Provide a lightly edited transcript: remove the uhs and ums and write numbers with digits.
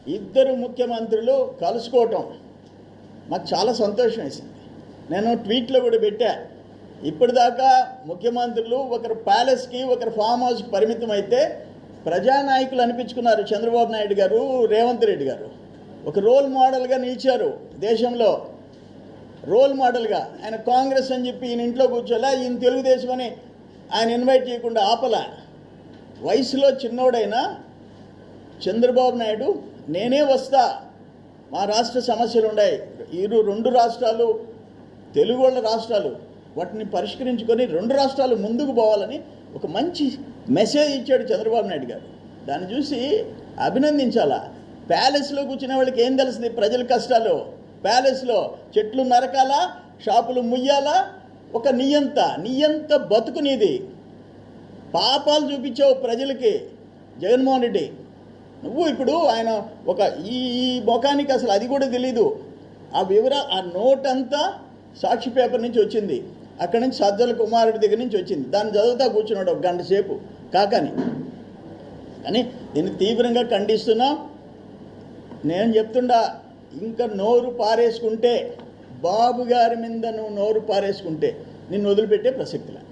ఇద్దరు ముఖ్యమంత్రులు కలుసుకోవటం మాకు చాలా సంతోషం వేసింది. నేను ట్వీట్లో కూడా పెట్టా, ఇప్పటిదాకా ముఖ్యమంత్రులు ఒకరు ప్యాలెస్కి ఒకరు ఫామ్ హౌస్కి పరిమితం అయితే ప్రజానాయకులు అనిపించుకున్నారు. చంద్రబాబు నాయుడు గారు, రేవంత్ రెడ్డి గారు ఒక రోల్ మోడల్గా నిలిచారు దేశంలో. రోల్ మోడల్గా ఆయన కాంగ్రెస్ అని చెప్పి ఈయన ఇంట్లో కూర్చోలే, ఈయన తెలుగుదేశం అని ఆయన ఇన్వైట్ చేయకుండా ఆపలా. వయసులో చిన్నోడైనా చంద్రబాబు నాయుడు నేనే వస్తా, మా రాష్ట్ర సమస్యలు ఉన్నాయి, రెండు రాష్ట్రాలు తెలుగు వాళ్ళ రాష్ట్రాలు, వాటిని పరిష్కరించుకొని రెండు రాష్ట్రాలు ముందుకు పోవాలని ఒక మంచి మెసేజ్ ఇచ్చాడు చంద్రబాబు నాయుడు గారు. దాన్ని చూసి అభినందించాలా. ప్యాలెస్లో కూర్చునే వాళ్ళకి ఏం తెలుస్తుంది ప్రజల కష్టాలు? ప్యాలెస్లో చెట్లు నరకాలా, షాపులు ముయ్యాలా, ఒక నియంత బతుకు నీది. పాపాలు చూపించావు ప్రజలకి జగన్మోహన్ రెడ్డి. నువ్వు ఇప్పుడు ఆయన ఒక ఈ ముఖానికి అసలు అది కూడా తెలీదు. ఆ నోట్ అంతా సాక్షి పేపర్ నుంచి వచ్చింది, అక్కడి నుంచి సజ్జల కుమారుడి దగ్గర నుంచి వచ్చింది. దాన్ని చదువుతా కూర్చున్నాడు ఒక గంట సేపు కాకని. కానీ దీన్ని తీవ్రంగా ఖండిస్తున్నాం. నేను చెప్తుండా, ఇంకా నోరు పారేసుకుంటే, బాబు గారి మీద నువ్వు నోరు పారేసుకుంటే నిన్ను వదిలిపెట్టే ప్రసక్తిలే.